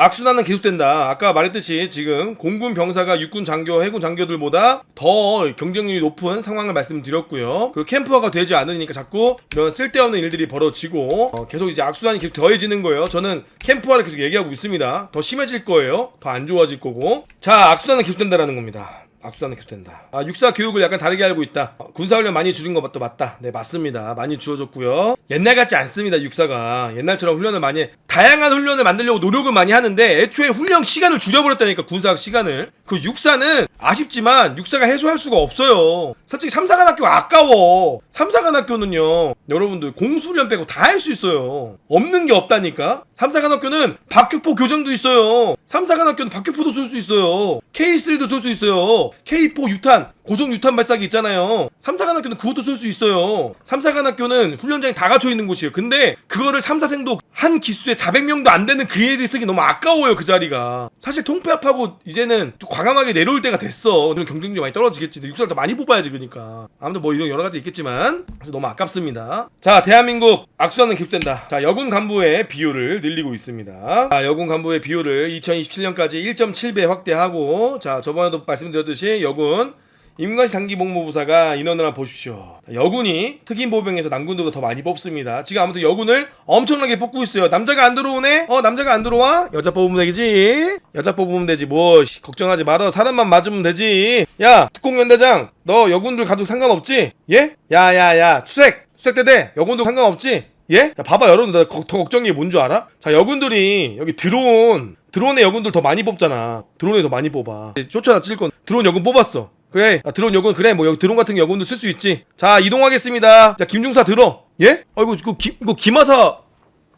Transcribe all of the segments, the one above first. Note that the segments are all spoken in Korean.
악순환은 계속된다. 아까 말했듯이 지금 공군 병사가 육군 장교, 해군 장교들보다 더 경쟁률이 높은 상황을 말씀드렸고요. 그리고 캠프화가 되지 않으니까 자꾸 이런 쓸데없는 일들이 벌어지고 계속 이제 악순환이 계속 더해지는 거예요. 저는 캠프화를 계속 얘기하고 있습니다. 더 심해질 거예요. 더 안 좋아질 거고. 자, 악순환은 계속된다라는 겁니다. 악순환은 계속된다. 육사 교육을 약간 다르게 알고 있다. 군사훈련 많이 줄인 거 맞다. 네, 맞습니다. 많이 주어졌고요. 옛날 같지 않습니다. 육사가 옛날처럼 훈련을 많이 다양한 훈련을 만들려고 노력을 많이 하는데 애초에 훈련 시간을 줄여버렸다니까. 군사학 시간을. 그 육사는 아쉽지만 육사가 해소할 수가 없어요. 솔직히 삼사관학교 아까워. 삼사관학교는요, 여러분들 공수훈련 빼고 다 할 수 있어요. 없는 게 없다니까. 삼사관학교는 박격포 교정도 있어요. 삼사관학교는 박격포도 쏠 수 있어요. K3도 쏠 수 있어요. K4 유탄, 고속 유탄 발사기 있잖아요. 삼사관학교는 그것도 쏠 수 있어요. 삼사관학교는 훈련장이 다 갖춰 있는 곳이에요. 근데 그거를 삼사생도 한 기수에 400명도 안 되는 그 애들이 쓰기 너무 아까워요. 그 자리가. 사실 통폐합하고 이제는 좀 과감하게 내려올 때가 됐어. 그럼 경쟁력이 많이 떨어지겠지. 육사를 더 많이 뽑아야지. 그러니까 아무튼 뭐 이런 여러 가지 있겠지만 그래서 너무 아깝습니다. 자, 대한민국 악순환은 계속된다. 자, 여군 간부의 비율을 늘리고 있습니다. 자, 여군 간부의 비율을 2027년까지 1.7배 확대하고, 자, 저번에도 말씀드렸듯이 여군 임관시 장기복무부사가 인원을 한번 보십시오. 여군이 특임보병에서 남군들보다 더 많이 뽑습니다. 지금 아무튼 여군을 엄청나게 뽑고 있어요. 남자가 안 들어오네? 남자가 안 들어와? 여자 뽑으면 되지. 여자 뽑으면 되지. 뭐 걱정하지 마라. 사람만 맞으면 되지. 야, 특공연대장, 너 여군들 가도 상관없지? 예? 야야야, 수색대대 여군도 상관없지? 예? 야, 봐봐, 여러분, 나 더 걱정이 게 뭔 줄 알아? 자, 여군들이 여기 드론의 여군들 더 많이 뽑잖아. 드론에 더 많이 뽑아. 쫓아다 찔 건 드론 여군 뽑았어. 그래, 드론 여군, 그래, 뭐 여기 드론 같은 여군도 쓸 수 있지. 자, 이동하겠습니다. 자, 김중사 들어. 예? 이거 김하사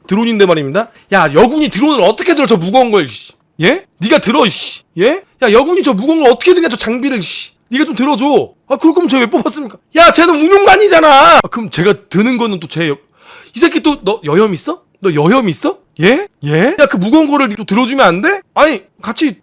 드론인데 말입니다. 야, 여군이 드론을 어떻게 들어, 저 무거운 걸, 씨. 예? 니가 들어, 씨. 예? 야, 여군이 저 무거운 걸 어떻게 드냐, 저 장비를, 씨. 니가 좀 들어줘. 그럴 거면 저 왜 뽑았습니까? 야, 쟤는 운용관이잖아. 그럼 제가 드는 거는 또 이 새끼 또, 너 여염 있어? 너 여염 있어? 예? 예? 야, 그 무거운 거를 또 들어주면 안 돼? 아니, 같이,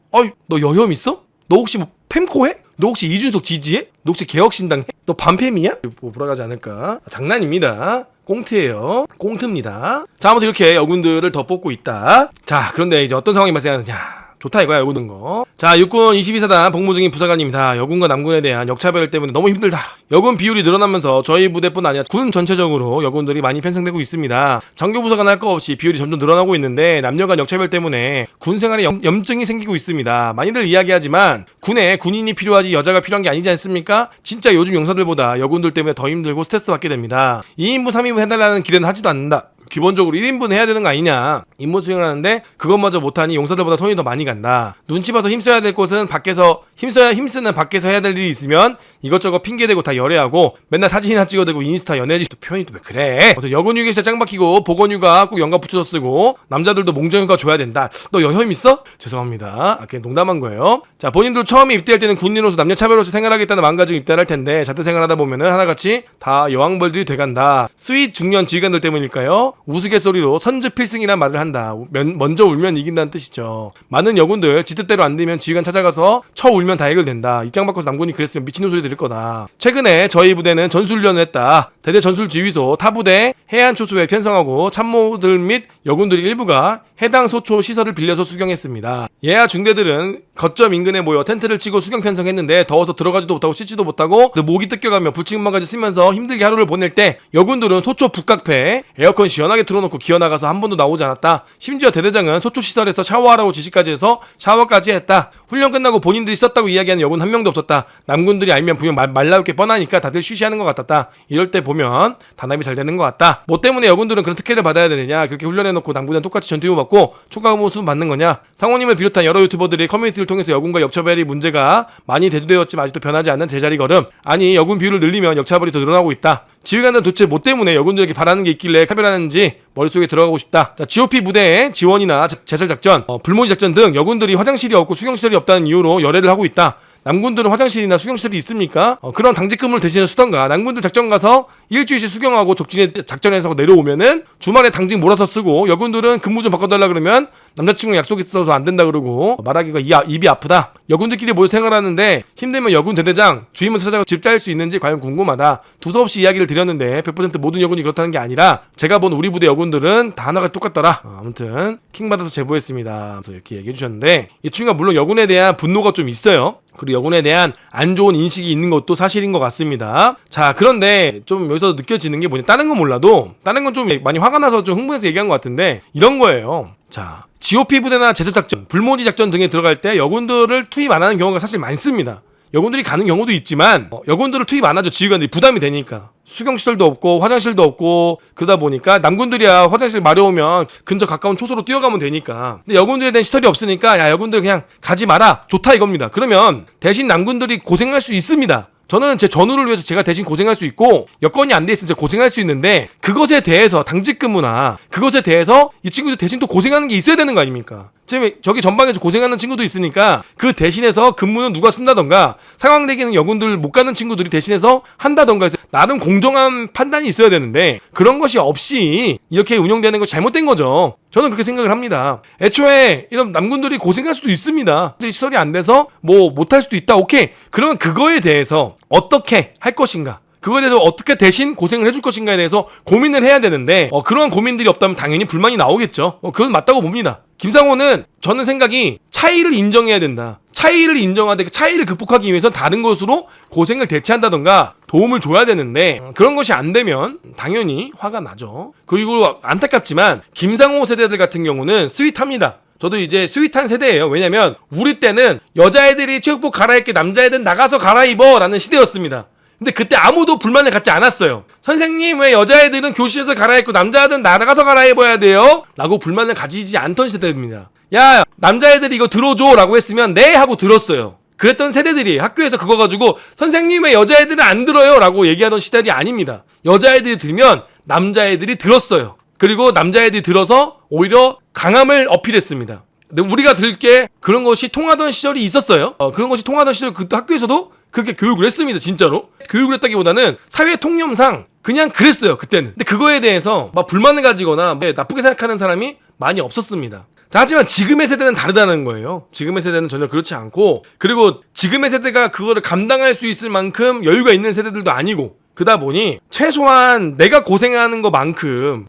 너 여염 있어? 너 혹시 뭐, 팸코 해? 너 혹시 이준석 지지해? 너 혹시 개혁신당 해? 너 반팸이야? 뭐 돌아가지 않을까? 장난입니다. 꽁트예요. 꽁트입니다. 자, 아무튼 이렇게 여군들을 더 뽑고 있다. 자, 그런데 이제 어떤 상황이 발생하느냐. 좋다 이거야, 여군은 거. 자, 육군 22사단 복무 중인 부사관입니다. 여군과 남군에 대한 역차별 때문에 너무 힘들다. 여군 비율이 늘어나면서 저희 부대뿐 아니라 군 전체적으로 여군들이 많이 편성되고 있습니다. 장교부사관 할 거 없이 비율이 점점 늘어나고 있는데 남녀 간 역차별 때문에 군 생활에 염증이 생기고 있습니다. 많이들 이야기하지만 군에 군인이 필요하지 여자가 필요한 게 아니지 않습니까? 진짜 요즘 용사들보다 여군들 때문에 더 힘들고 스트레스 받게 됩니다. 2인부 3인부 해달라는 기대는 하지도 않는다. 기본적으로 1인분 해야 되는 거 아니냐. 임무 수행을 하는데 그것마저 못하니 용사들보다 손이 더 많이 간다. 눈치 봐서 힘써야 될 곳은 밖에서 힘쓰는 밖에서 해야 될 일이 있으면 이것저것 핑계대고 다 열애하고 맨날 사진이나 찍어대고 인스타 연애지. 또 표현이 또 왜 그래. 여군 휴게 진짜 짱 박히고 보건휴가 꼭 연가 붙여서 쓰고 남자들도 몽정휴가 줘야 된다. 너 여혐 있어? 죄송합니다. 그냥 농담한 거예요. 자, 본인들 처음에 입대할 때는 군인으로서 남녀 차별 없이 생활하겠다는 마음가지고 입대를 할 텐데 자대 생활하다 보면은 하나같이 다 여왕벌들이 돼간다. 스윗 중년 지휘관들 때문일까요? 우스갯소리로 선즈필승이란 말을 한다. 먼저 울면 이긴다는 뜻이죠. 많은 여군들 지 뜻대로 안 되면 지휘관 찾아가서 쳐 울면 다 해결된다. 입장 바꿔서 남군이 그랬으면 미친놈 소리 들을 거다. 최근에 저희 부대는 전술훈련을 했다. 대대 전술지휘소 타 부대 해안초소에 편성하고 참모들 및 여군들 일부가 해당 소초 시설을 빌려서 수경했습니다. 예하 중대들은 거점 인근에 모여 텐트를 치고 수경 편성했는데 더워서 들어가지도 못하고 씻지도 못하고 목이 뜯겨가며 불침망까지 쓰면서 힘들게 하루를 보낼 때 여군들은 소초 북각패 에어컨 시원하게 틀어놓고 기어나가서 한 번도 나오지 않았다. 심지어 대대장은 소초 시설에서 샤워하라고 지시까지 해서 샤워까지 했다. 훈련 끝나고 본인들이 썼다고 이야기하는 여군 한 명도 없었다. 남군들이 알면 분명 말 나올 게 뻔하니까 다들 쉬쉬하는 것 같았다. 이럴 때 보면 단합이 잘 되는 것 같다. 뭐 때문에 여군들은 그런 특혜를 받아야 되느냐. 그렇게 훈련해놓고 남군은 똑같이 전투휴무 받고 추가 모습 받는 거냐. 상호님을 비롯한 여러 유튜버들이 커뮤니티를 통해서 여군과 역차별이 문제가 많이 대두되었지만 아직도 변하지 않는 제자리 걸음. 아니, 여군 비율을 늘리면 역차별이 더 늘어나고 있다. 지휘관들은 도대체 뭐 때문에 여군들에게 바라는 게 있길래 차별하는지 머릿속에 들어가고 싶다. 자, GOP 부대의 지원이나 제설작전, 불모지 작전 등 여군들이 화장실이 없고 수경시설이 없다는 이유로 열애를 하고 있다. 남군들은 화장실이나 수경시설이 있습니까? 그런 당직근무를 대신해 쓰던가. 남군들 작전 가서 일주일씩 수경하고 적진에 작전에서 내려오면은 주말에 당직 몰아서 쓰고 여군들은 근무 좀 바꿔달라 그러면 남자친구 약속 있어서 안 된다 그러고 말하기가 입이 아프다. 여군들끼리 모여 생활하는데 힘들면 여군 대대장 주임을 찾아가 집 짤 수 있는지 과연 궁금하다. 두서없이 이야기를 드렸는데 100% 모든 여군이 그렇다는 게 아니라 제가 본 우리 부대 여군들은 다 하나가 똑같더라. 아무튼 킹받아서 제보했습니다. 그래서 이렇게 얘기해 주셨는데 이 친구가 물론 여군에 대한 분노가 좀 있어요. 그리고 여군에 대한 안 좋은 인식이 있는 것도 사실인 것 같습니다. 자, 그런데 좀 여기서 느껴지는 게 뭐냐, 다른 건 몰라도 다른 건 좀 많이 화가 나서 좀 흥분해서 얘기한 것 같은데 이런 거예요. 자, GOP 부대나 제철작전, 불모지 작전 등에 들어갈 때 여군들을 투입 안 하는 경우가 사실 많습니다. 여군들이 가는 경우도 있지만 여군들을 투입 안 하죠. 지휘관들이 부담이 되니까. 수경시설도 없고 화장실도 없고 그러다 보니까 남군들이야 화장실 마려우면 근처 가까운 초소로 뛰어가면 되니까. 근데 여군들에 대한 시설이 없으니까 야, 여군들 그냥 가지 마라, 좋다 이겁니다. 그러면 대신 남군들이 고생할 수 있습니다. 저는 제 전우를 위해서 제가 대신 고생할 수 있고 여건이 안 돼 있으면 제가 고생할 수 있는데 그것에 대해서 당직 근무나 그것에 대해서 이 친구들 대신 또 고생하는 게 있어야 되는 거 아닙니까? 지금 저기 전방에서 고생하는 친구도 있으니까 그 대신해서 근무는 누가 쓴다던가 상황대기는 여군들 못 가는 친구들이 대신해서 한다던가 해서 나름 공정한 판단이 있어야 되는데 그런 것이 없이 이렇게 운영되는 거 잘못된 거죠. 저는 그렇게 생각을 합니다. 애초에 이런 남군들이 고생할 수도 있습니다. 근데 시설이 안 돼서 뭐 못할 수도 있다. 오케이. 그러면 그거에 대해서 어떻게 할 것인가? 그거에 대해서 어떻게 대신 고생을 해줄 것인가에 대해서 고민을 해야 되는데 그런 고민들이 없다면 당연히 불만이 나오겠죠. 그건 맞다고 봅니다. 김상호는 저는 생각이 차이를 인정해야 된다. 차이를 인정하되 그 차이를 극복하기 위해서 다른 것으로 고생을 대체한다던가 도움을 줘야 되는데 그런 것이 안 되면 당연히 화가 나죠. 그리고 안타깝지만 김상호 세대들 같은 경우는 스윗합니다. 저도 이제 스윗한 세대예요. 왜냐면 우리 때는 여자애들이 체육복 갈아입게 남자애들은 나가서 갈아입어 라는 시대였습니다. 근데 그때 아무도 불만을 갖지 않았어요. 선생님, 왜 여자애들은 교실에서 갈아입고 남자애들은 나가서 갈아입어야 돼요? 라고 불만을 가지지 않던 세대입니다. 야, 남자애들이 이거 들어줘 라고 했으면 네 하고 들었어요. 그랬던 세대들이 학교에서 그거 가지고 선생님, 왜 여자애들은 안 들어요? 라고 얘기하던 시대들이 아닙니다. 여자애들이 들면 남자애들이 들었어요. 그리고 남자애들이 들어서 오히려 강함을 어필했습니다. 근데 우리가 들게 그런 것이 통하던 시절이 있었어요. 그런 것이 통하던 시절 그때 학교에서도 그렇게 교육을 했습니다. 진짜로 교육을 했다기보다는 사회 통념상 그냥 그랬어요. 그때는. 근데 그거에 대해서 막 불만을 가지거나 나쁘게 생각하는 사람이 많이 없었습니다. 자, 하지만 지금의 세대는 다르다는 거예요. 지금의 세대는 전혀 그렇지 않고, 그리고 지금의 세대가 그거를 감당할 수 있을 만큼 여유가 있는 세대들도 아니고, 그러다 보니 최소한 내가 고생하는 것만큼은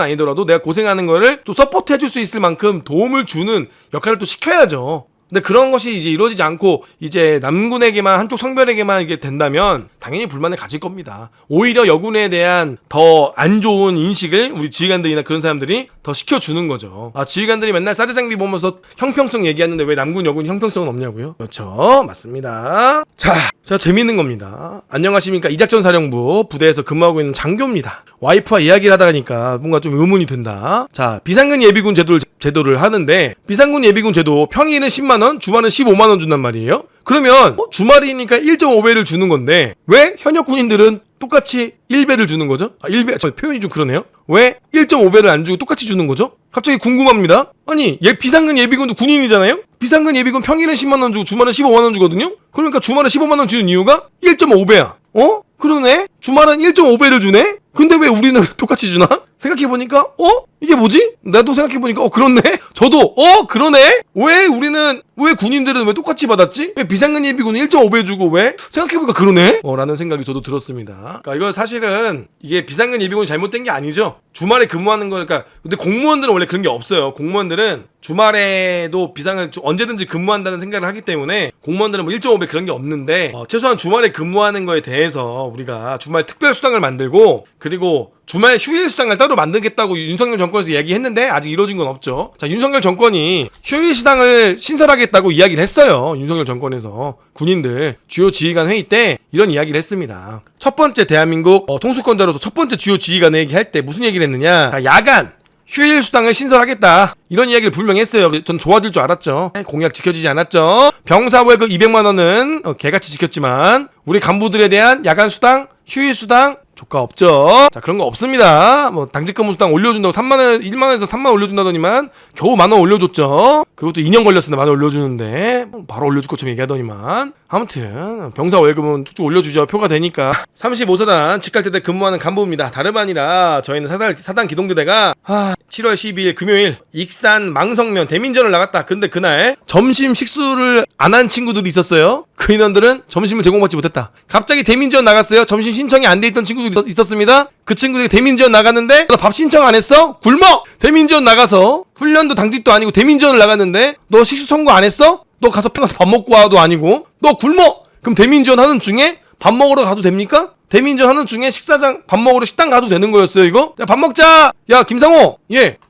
아니더라도 내가 고생하는 거를 좀 서포트 해줄 수 있을 만큼 도움을 주는 역할을 또 시켜야죠. 근데 그런 것이 이제 이루어지지 않고 이제 남군에게만, 한쪽 성별에게만 이게 된다면 당연히 불만을 가질 겁니다. 오히려 여군에 대한 더 안 좋은 인식을 우리 지휘관들이나 그런 사람들이 더 시켜주는 거죠. 지휘관들이 맨날 사제 장비 보면서 형평성 얘기하는데 왜 남군 여군 형평성은 없냐고요? 그렇죠, 맞습니다. 자, 재밌는 겁니다. 안녕하십니까, 이작전사령부 부대에서 근무하고 있는 장교입니다. 와이프와 이야기를 하다 보니까 뭔가 좀 의문이 든다. 자, 비상근 예비군 제도를 하는데 비상군 예비군 제도 평일은 10만원, 주말은 15만원 준단 말이에요. 그러면 주말이니까 1.5배를 주는 건데 왜 현역 군인들은 똑같이 1배를 주는 거죠? 1배, 표현이 좀 그러네요. 왜 1.5배를 안 주고 똑같이 주는 거죠? 갑자기 궁금합니다. 아니, 비상근 예비군도 군인이잖아요? 비상근 예비군 평일은 10만원 주고 주말은 15만원 주거든요? 그러니까 주말에 15만원 주는 이유가 1.5배야. 그러네? 주말은 1.5배를 주네? 근데 왜 우리는 똑같이 주나? 생각해보니까 이게 뭐지? 나도 생각해보니까 그렇네? 저도 그러네? 왜 군인들은 왜 똑같이 받았지? 왜 비상근 예비군은 1.5배 주고 왜? 생각해보니까 그러네? 라는 생각이 저도 들었습니다. 그러니까 이거 사실은 이게 비상근 예비군이 잘못된 게 아니죠. 주말에 근무하는 거니까. 근데 공무원들은 원래 그런 게 없어요. 공무원들은 주말에도 비상을 언제든지 근무한다는 생각을 하기 때문에 공무원들은 1.5배 그런 게 없는데 최소한 주말에 근무하는 거에 대해서 우리가 주말 특별 수당을 만들고, 그리고 주말 휴일 수당을 따로 만들겠다고 윤석열 정권에서 얘기했는데 아직 이루어진 건 없죠. 자, 윤석열 정권이 휴일 수당을 신설하겠다고 이야기를 했어요. 윤석열 정권에서 군인들 주요 지휘관 회의 때 이런 이야기를 했습니다. 첫 번째 대한민국 통수권자로서 첫 번째 주요 지휘관 회의할 때 무슨 얘기를 했느냐? 야간 휴일 수당을 신설하겠다, 이런 이야기를 분명히 했어요. 전 좋아질 줄 알았죠. 공약 지켜지지 않았죠. 병사 월급 200만 원은 개같이 지켰지만 우리 간부들에 대한 야간 수당, 휴일 수당 조카 없죠. 자, 그런 거 없습니다. 당직 근무 수당 올려준다고 1만원에서 3만 올려준다더니만 겨우 10,000원 올려줬죠. 그리고 또 2년 걸렸으나 10,000원 올려주는데 바로 올려줄 것처럼 얘기하더니만. 아무튼 병사 월급은 쭉쭉 올려주죠. 표가 되니까. 35사단 직갈대대 근무하는 간부입니다. 다름 아니라 저희는 사단 기동대대가 7월 12일 금요일 익산 망성면 대민전을 나갔다. 근데 그날 점심 식수를 안 한 친구들이 있었어요. 그 인원들은 점심을 제공받지 못했다. 갑자기 대민전 나갔어요. 점심 신청이 안 돼 있던 친구들이 있었습니다. 그 친구들이 대민전 나갔는데 너 밥 신청 안 했어? 굶어! 대민전 나가서 훈련도 당직도 아니고 대민전을 나갔는데 너 식수 청구 안 했어? 너 가서 밥 먹고 와도 아니고 너 굶어! 그럼 대민전 하는 중에 밥 먹으러 가도 됩니까? 대민전 하는 중에 식사장 밥 먹으러 식당 가도 되는 거였어요 이거? 야 밥 먹자! 야 김상호!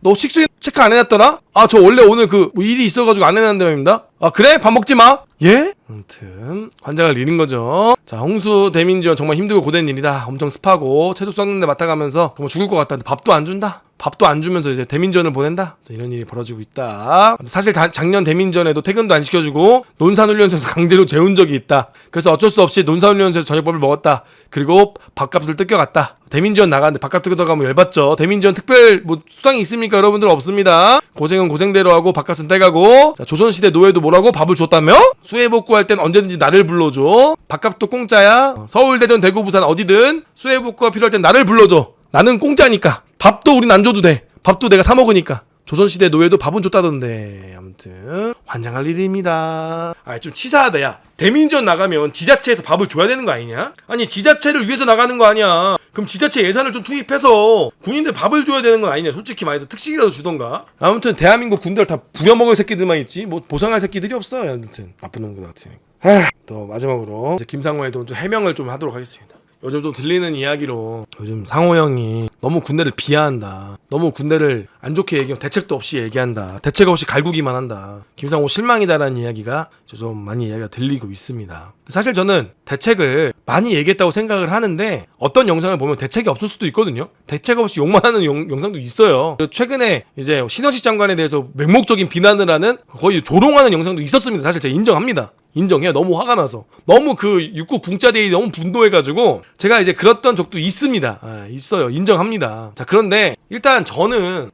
너 식수 체크 안 해놨더라? 저 원래 오늘 뭐 일이 있어가지고 안 해놨는데 말입니다. 그래? 밥 먹지 마! 예? 아무튼 환장을 잃은 거죠. 자, 홍수 대민지원 정말 힘들고 고된 일이다. 엄청 습하고 채소 썩는데 맡아가면서 정말 죽을 것 같다. 밥도 안 준다. 밥도 안 주면서 이제 대민전을 보낸다. 이런 일이 벌어지고 있다. 사실 작년 대민전에도 퇴근도 안 시켜주고 논산훈련소에서 강제로 재운 적이 있다. 그래서 어쩔 수 없이 논산훈련소에서 저녁밥을 먹었다. 그리고 밥값을 뜯겨갔다. 대민전 나가는데 밥값 뜯겨가면 열받죠. 대민전 특별 수당이 있습니까? 여러분들 없습니다. 고생은 고생대로 하고 밥값은 떼가고. 자, 조선시대 노예도 뭐라고? 밥을 줬다며? 수해복구할 땐 언제든지 나를 불러줘. 밥값도 공짜야. 서울, 대전, 대구, 부산 어디든 수해복구가 필요할 땐 나를 불러줘. 나는 공짜니까. 밥도 우린 안 줘도 돼. 밥도 내가 사 먹으니까. 조선시대 노예도 밥은 줬다던데. 아무튼 환장할 일입니다. 좀 치사하다. 야, 대민전 나가면 지자체에서 밥을 줘야 되는 거 아니냐? 아니 지자체를 위해서 나가는 거 아니야. 그럼 지자체 예산을 좀 투입해서 군인들 밥을 줘야 되는 건 아니냐. 솔직히 말해서 특식이라도 주던가. 아무튼 대한민국 군대를 다 부려먹을 새끼들만 있지 뭐 보상할 새끼들이 없어요. 아무튼 나쁜 놈들 같으니까. 또 마지막으로 김상호의 또 해명을 좀 하도록 하겠습니다. 요즘 좀 들리는 이야기로 요즘 상호 형이 너무 군대를 비하한다. 너무 군대를 안 좋게 얘기하면 대책도 없이 얘기한다. 대책 없이 갈구기만 한다. 김상호 실망이다라는 이야기가 좀 많이 이야기가 들리고 있습니다. 사실 저는 대책을 많이 얘기했다고 생각을 하는데 어떤 영상을 보면 대책이 없을 수도 있거든요. 대책 없이 욕만 하는 영상도 있어요. 최근에 이제 신원식 장관에 대해서 맹목적인 비난을 하는 거의 조롱하는 영상도 있었습니다. 사실 제가 인정합니다. 인정해요. 너무 화가 나서. 너무 그 육구 붕짜대이 너무 분노해가지고 제가 이제 그랬던 적도 있습니다. 있어요. 인정합니다. 자, 그런데 일단 저는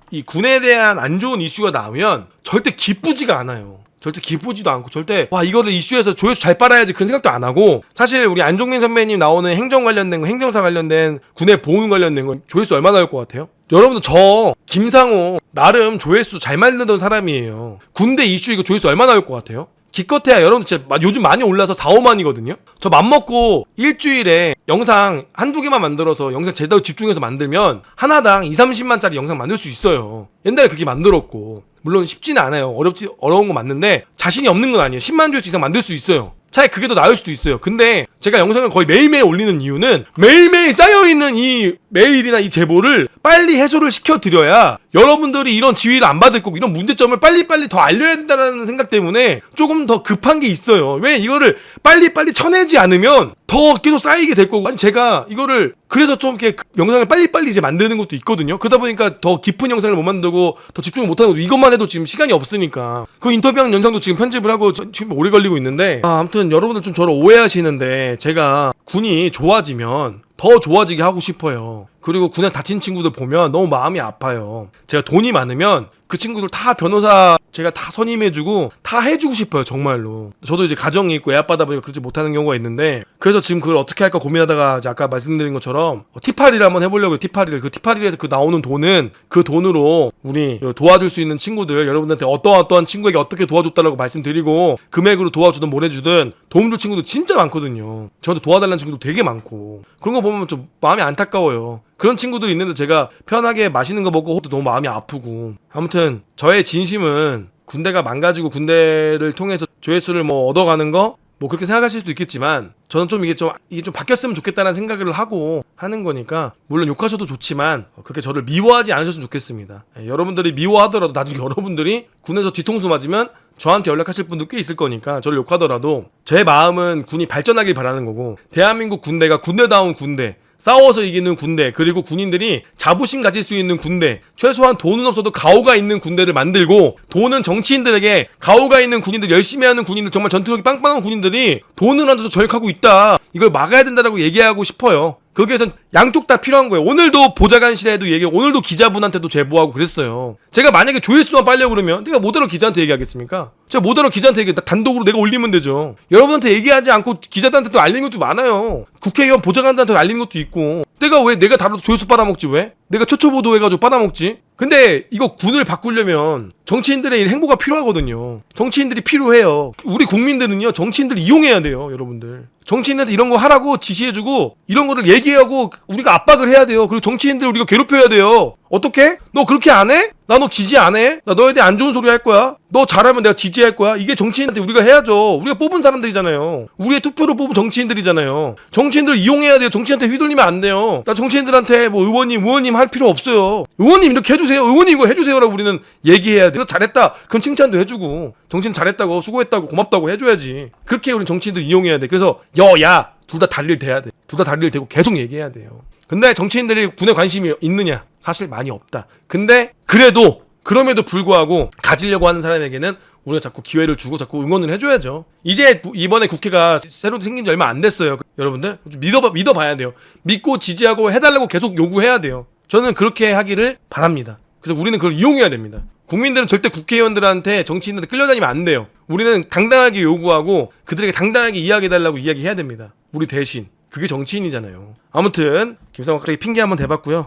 이 군에 대한 안 좋은 이슈가 나오면 절대 기쁘지가 않아요. 절대 기쁘지도 않고 절대 이거를 이슈에서 조회수 잘 빨아야지 그런 생각도 안 하고 사실 우리 안종민 선배님 나오는 행정 관련된 거 행정사 관련된 군의 보훈 관련된 거 조회수 얼마 나올 것 같아요? 여러분들 저 김상호 나름 조회수 잘 만들던 사람이에요. 군대 이슈 이거 조회수 얼마 나올 것 같아요? 기껏해야 여러분들 진짜 요즘 많이 올라서 4, 5만이거든요? 저 맘먹고 일주일에 영상 한두 개만 만들어서 영상 제대로 집중해서 만들면 하나당 2, 30만짜리 영상 만들 수 있어요. 옛날에 그렇게 만들었고 물론 쉽지는 않아요. 어려운 건 맞는데 자신이 없는 건 아니에요. 10만 조회수 이상 만들 수 있어요. 차라리 그게 더 나을 수도 있어요. 근데 제가 영상을 거의 매일매일 올리는 이유는 매일매일 쌓여있는 이 메일이나 이 제보를 빨리 해소를 시켜드려야 여러분들이 이런 지휘를 안 받을 거고 이런 문제점을 빨리빨리 더 알려야 된다는 생각 때문에 조금 더 급한 게 있어요. 왜 이거를 빨리빨리 쳐내지 않으면 더 계속 쌓이게 될 거고. 아니 제가 이거를 그래서 좀 이렇게 영상을 빨리빨리 이제 만드는 것도 있거든요. 그러다 보니까 더 깊은 영상을 못 만들고 더 집중을 못하는 것도 이것만 해도 지금 시간이 없으니까 그 인터뷰하는 영상도 지금 편집을 하고 지금 오래 걸리고 있는데 아무튼 여러분들 좀 저를 오해하시는데 제가 군이 좋아지면 더 좋아지게 하고 싶어요. 그리고 군에 다친 친구들 보면 너무 마음이 아파요. 제가 돈이 많으면 그 친구들 다 변호사 제가 다 선임해주고 다 해주고 싶어요. 정말로. 저도 이제 가정이 있고 애 아빠다 보니까 그렇지 못하는 경우가 있는데 그래서 지금 그걸 어떻게 할까 고민하다가 이제 아까 말씀드린 것처럼 티파리를 한번 해보려고 해요. 티파리를. 그 티파리에서 그 나오는 돈은 그 돈으로 우리 도와줄 수 있는 친구들 여러분들한테 어떠한 친구에게 어떻게 도와줬다라고 말씀드리고 금액으로 도와주든 뭘 해주든 도움줄 친구들 진짜 많거든요. 저한테 도와달라는 친구도 되게 많고 그런 거 보면 좀 마음이 안타까워요. 그런 친구들이 있는데 제가 편하게 맛있는 거 먹고 호도 너무 마음이 아프고 아무튼 저의 진심은 군대가 망가지고 군대를 통해서 조회수를 얻어가는 거 그렇게 생각하실 수도 있겠지만 저는 좀 이게 좀 바뀌었으면 좋겠다는 생각을 하고 하는 거니까 물론 욕하셔도 좋지만 그렇게 저를 미워하지 않으셨으면 좋겠습니다. 여러분들이 미워하더라도 나중에 여러분들이 군에서 뒤통수 맞으면 저한테 연락하실 분도 꽤 있을 거니까 저를 욕하더라도 제 마음은 군이 발전하길 바라는 거고 대한민국 군대가 군대다운 군대 싸워서 이기는 군대 그리고 군인들이 자부심 가질 수 있는 군대 최소한 돈은 없어도 가오가 있는 군대를 만들고 돈은 정치인들에게 가오가 있는 군인들 열심히 하는 군인들 정말 전투력이 빵빵한 군인들이 돈을 안 줘서 저역하고 있다 이걸 막아야 된다라고 얘기하고 싶어요. 거기에선 양쪽 다 필요한 거예요. 오늘도 보좌관실에도 오늘도 기자분한테도 제보하고 그랬어요. 제가 만약에 조회수만 빨려고 그러면 내가 뭐하러 기자한테 얘기하겠습니까? 제가 뭐하러 기자한테 단독으로 내가 올리면 되죠. 여러분한테 얘기하지 않고 기자들한테도 알리는 것도 많아요. 국회의원 보좌관들한테 알리는 것도 있고. 내가 다뤄도 조회수 빨아먹지 왜? 내가 초초보도 해가지고 빨아먹지? 근데 이거 군을 바꾸려면 정치인들의 행보가 필요하거든요. 정치인들이 필요해요. 우리 국민들은요, 정치인들 이용해야 돼요, 여러분들. 정치인한테 이런 거 하라고 지시해주고 이런 거를 얘기하고 우리가 압박을 해야 돼요. 그리고 정치인들 우리가 괴롭혀야 돼요. 어떻게? 너 그렇게 안 해? 나 너 지지 안 해? 나 너에 대해 안 좋은 소리 할 거야. 너 잘하면 내가 지지할 거야. 이게 정치인한테 우리가 해야죠. 우리가 뽑은 사람들이잖아요. 우리의 투표로 뽑은 정치인들이잖아요. 정치인들 이용해야 돼요. 정치인한테 휘둘리면 안 돼요. 나 정치인들한테 뭐 의원님 할 필요 없어요. 의원님 이렇게 해주세요. 의원님 이거 해주세요라고 우리는 얘기해야 돼요. 잘했다. 그럼 칭찬도 해주고 정치인 잘했다고 수고했다고 고맙다고 해줘야지. 그렇게 우리 정치인들 이용해야 돼. 그래서 여야 둘 다 다리를 대야 돼. 둘 다 다리를 대고 계속 얘기해야 돼요. 근데 정치인들이 군에 관심이 있느냐? 사실 많이 없다. 근데 그럼에도 불구하고 가지려고 하는 사람에게는 우리가 자꾸 기회를 주고 자꾸 응원을 해줘야죠. 이제 이번에 국회가 새로 생긴 지 얼마 안 됐어요. 여러분들 좀 믿어봐야 돼요. 믿고 지지하고 해달라고 계속 요구해야 돼요. 저는 그렇게 하기를 바랍니다. 그래서 우리는 그걸 이용해야 됩니다. 국민들은 절대 국회의원들한테 정치인들한테 끌려다니면 안 돼요. 우리는 당당하게 요구하고 그들에게 당당하게 이야기해달라고 이야기해야 됩니다. 우리 대신. 그게 정치인이잖아요. 아무튼 김상욱 갑자기 핑계 한번 대봤고요.